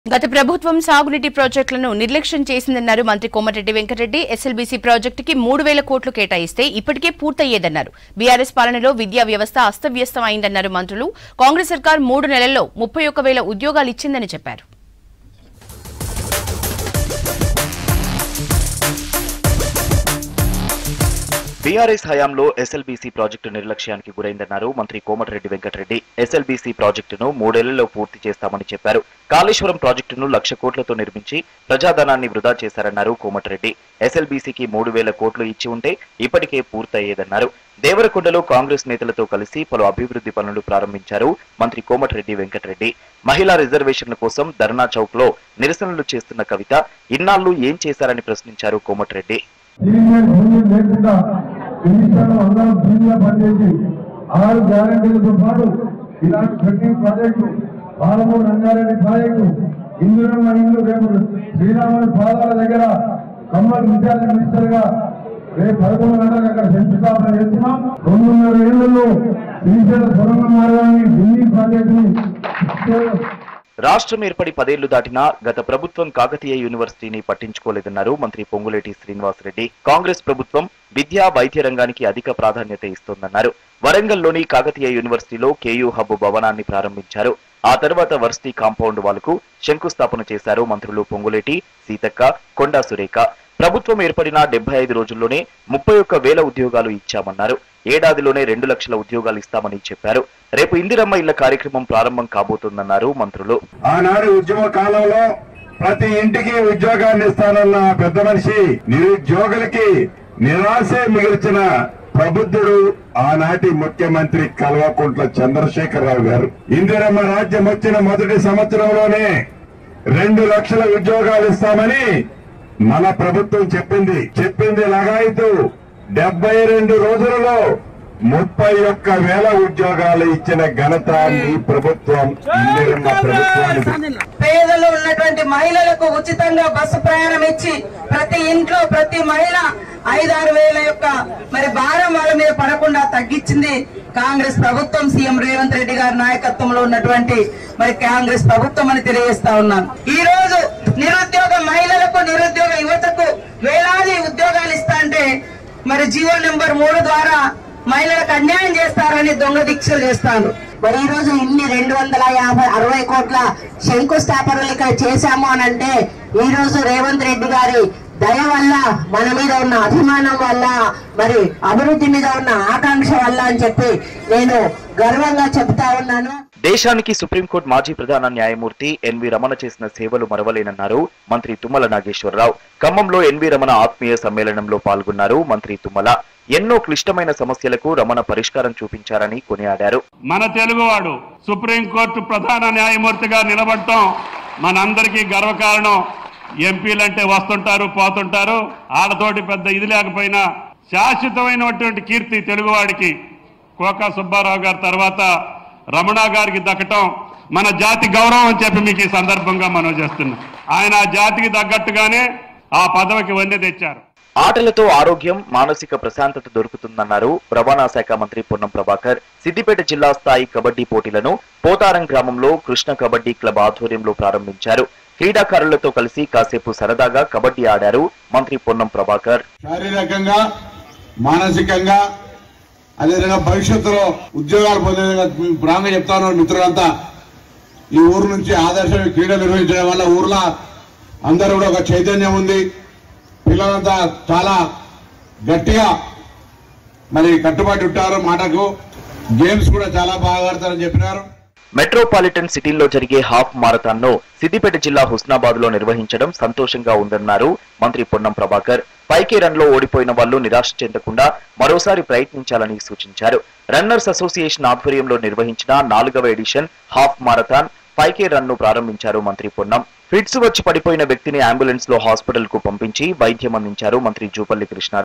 గత ప్రభుత్వం సాగునీటి ప్రాజెక్టులను నిర్లక్ష్యం చేసిందన్నారు మంత్రి కోమటిరెడ్డి వెంకటరెడ్డి. ఎస్ఎల్బీసీ ప్రాజెక్టుకి 3000 కోట్లు కేటాయిస్తే ఇప్పటికే పూర్తయ్యేదన్నారు. బీఆర్ఎస్ పాలనలో విద్యా వ్యవస్థ అస్తవ్యస్తం అయిందన్నారు మంత్రులు. కాంగ్రెస్ సర్కార్ 3 నెలల్లో 31,000 ఉద్యోగాలు ఇచ్చిందని చెప్పారు. బీఆర్ఎస్ హయాంలో ఎస్ఎల్బీసీ ప్రాజెక్టు నిర్లక్ష్యానికి గురైందన్నారు మంత్రి కోమటిరెడ్డి వెంకటరెడ్డి. ఎస్ఎల్బీసీ ప్రాజెక్టును 3 ఏళ్లలో పూర్తి చేస్తామని చెప్పారు. కాళేశ్వరం ప్రాజెక్టును 1,00,000 కోట్లతో నిర్మించి ప్రజాధనాన్ని వృధా చేశారన్నారు కోమటిరెడ్డి. ఎస్ఎల్బీసీకి 3,000 కోట్లు ఇచ్చి ఉంటే ఇప్పటికే పూర్తయ్యేదన్నారు. దేవరకొండలో కాంగ్రెస్ నేతలతో కలిసి పలు అభివృద్ధి పనులు ప్రారంభించారు మంత్రి కోమటిరెడ్డి వెంకటరెడ్డి. మహిళా రిజర్వేషన్ల కోసం ధర్నా చౌక్ లో నిరసనలు చేస్తున్న కవిత ఇన్నాళ్లు ఏం చేశారని ప్రశ్నించారు కోమటిరెడ్డి. ఆరు గ్యారంటీలతో పాటు ఇలాంటి ప్రతి ప్రాజెక్టు పాలమూరు రంగారెడ్డి ప్రాజెక్టు ఇందిరమ్మ ఇల్లు రేపు శ్రీరాముని పాదాల దగ్గర కమ్మల్ విద్యార్థి మినిస్టర్ గా రేపు 11 గంటలకు అక్కడ శంకుస్థాపన చేస్తున్నాం. 2.5 ఏళ్లలో శ్రీశైల సొరంగ మార్గాన్ని ఢిల్లీ ప్రాజెక్టుని రాష్ట్రం ఏర్పడి 10 ఏళ్లు దాటినా గత ప్రభుత్వం కాకతీయ యూనివర్సిటీని పట్టించుకోలేదన్నారు మంత్రి పొంగులేటి శ్రీనివాసరెడ్డి. కాంగ్రెస్ ప్రభుత్వం విద్యా వైద్య రంగానికి అధిక ప్రాధాన్యత ఇస్తోందన్నారు. వరంగల్లోని కాకతీయ యూనివర్సిటీలో కేయూ హబ్ భవనాన్ని ప్రారంభించారు. ఆ తర్వాత వర్సిటీ కాంపౌండ్ వాల్కు శంకుస్థాపన చేశారు మంత్రులు పొంగులేటి, సీతక్క, కొండా సురేఖ. ప్రభుత్వం ఏర్పడిన 75 రోజుల్లోనే 31,000 ఉద్యోగాలు ఇచ్చామన్నారు. ఏడాదిలోనే 2 లక్షల ఉద్యోగాలు ఇస్తామని చెప్పారు. రేపు ఇందిరమ్మ ఇళ్ల కార్యక్రమం ప్రారంభం కాబోతోందన్నారు మంత్రులు. ఆనాడు ఉద్యమ కాలంలో ప్రతి ఇంటికి ఉద్యోగాన్ని ఇస్తానన్న పెద్ద మనిషి నిరుద్యోగులకి నిరాశే మిగిల్చిన ప్రబుద్ధుడు ఆనాటి ముఖ్యమంత్రి కల్వకుంట్ల చంద్రశేఖరరావు గారు. ఇందిరమ్మ రాజ్యం వచ్చిన మొదటి సంవత్సరంలోనే 2 లక్షల ఉద్యోగాలు ఇస్తామని మన ప్రభుత్వం చెప్పింది లగాయితూ 72 రోజులలో 31,000 ఉద్యోగాలు ఇచ్చిన ఘనత మీ ప్రభుత్వం, ఇందిరమ్మ ప్రభుత్వానికి. పేదలు ఉన్నటువంటి మహిళలకు ఉచితంగా బస్సు ప్రయాణం ఇచ్చి ప్రతి ఇంట్లో ప్రతి మహిళ 5-6 వేల యొక్క భారం వాళ్ళ మీద పడకుండా తగ్గించింది కాంగ్రెస్ ప్రభుత్వం. సీఎం రేవంత్ రెడ్డి గారి నాయకత్వంలో ఉన్నటువంటి కాంగ్రెస్ ప్రభుత్వం అని తెలియజేస్తా ఉన్నాను. ఈ రోజు నిరుద్యోగ మహిళలకు నిరుద్యోగ యువతకు వేలాది ఉద్యోగాలు ఇస్తా అంటే జీవో నెంబర్ 3 ద్వారా మహిళలకు అన్యాయం చేస్తారని దొంగ దీక్షలు చేస్తాను. ఈ రోజు ఇన్ని 260 కోట్ల శంకుస్థాపనలు ఇక్కడ చేశాము అని అంటే ఈ రోజు రేవంత్ రెడ్డి గారి దయ వల్ల, మన మీద ఉన్న అభిమానం వల్ల, అభివృద్ధి మీద ఉన్న ఆకాంక్ష వల్ల అని చెప్పి నేను గర్వంగా చెప్తా ఉన్నాను. దేశానికి సుప్రీంకోర్టు మాజీ ప్రధాన న్యాయమూర్తి ఎన్వి రమణ చేసిన సేవలు మరవలేనన్నారు మంత్రి తుమ్మల నాగేశ్వరరావు. ఖమ్మంలో ఎన్వి రమణ ఆత్మీయ సమ్మేళనంలో పాల్గొన్నారు మంత్రి తుమ్మల. ఎన్నో క్లిష్టమైన సమస్యలకు రమణ పరిష్కారం చూపించారని కొనియాడారు. మన తెలుగువాడు సుప్రీంకోర్టు ప్రధాన న్యాయమూర్తిగా నిలబడటం మనందరికీ గర్వకారణం. ఎంపీలంటే వస్తుంటారు పోతుంటారు, ఆడతోటి పెద్ద ఇది లేకపోయినా శాశ్వతమైనటువంటి కీర్తి తెలుగువాడికి కోకా సుబ్బారావు గారి తర్వాత రమణ గారికి దక్కటం మన జాతి గౌరవం అని చెప్పి మీకు ఈ సందర్భంగా మనం చేస్తున్నాం. ఆయన ఆ జాతికి తగ్గట్టుగానే ఆ పదవికి వన్నె తెచ్చారు. ఆటలతో ఆరోగ్యం, మానసిక ప్రశాంతత దొరుకుతుందన్నారు రవాణా శాఖ మంత్రి పొన్నం ప్రభాకర్. సిద్దిపేట జిల్లా స్థాయి కబడ్డీ పోటీలను పోతారం గ్రామంలో కృష్ణ కబడ్డీ క్లబ్ ఆధ్వర్యంలో ప్రారంభించారు. క్రీడాకారులతో కలిసి కాసేపు సరదాగా కబడ్డీ ఆడారు మంత్రి పొన్నం ప్రభాకర్. శారీరకంగా, మానసికంగా, అదేవిధంగా భవిష్యత్తులో ఉద్యోగాలు పొందే ప్రాంగంగా చెప్తాను. మిత్రులంతా ఈ ఊరు నుంచి ఆదర్శ క్రీడలు నిర్వహించడం వల్ల ఊర్లో అందరూ కూడా ఒక చైతన్యం ఉంది. పిల్లలంతా చాలా గట్టిగా కట్టుబాటు ఉంటారు. మాటకు గేమ్స్ కూడా చాలా బాగా ఆడతారని చెప్పినారు. మెట్రోపాలిటన్ సిటీల్లో జరిగే హాఫ్ మారథాన్ ను సిద్దిపేట జిల్లా హుస్నాబాద్ లో నిర్వహించడం సంతోషంగా ఉందన్నారు మంత్రి పొన్నం ప్రభాకర్. పైకే రన్ లో ఓడిపోయిన వాళ్లు నిరాశ చెందకుండా మరోసారి ప్రయత్నించాలని సూచించారు. రన్నర్స్ అసోసియేషన్ ఆధ్వర్యంలో నిర్వహించిన 4వ ఎడిషన్ హాఫ్ మారథాన్ పైకే రన్ ను ప్రారంభించారు మంత్రి పొన్నం. ఫిట్స్ వచ్చి పడిపోయిన వ్యక్తిని అంబులెన్స్ లో హాస్పిటల్ కు పంపించి వైద్యం అందించారు మంత్రి జూపల్లి కృష్ణ.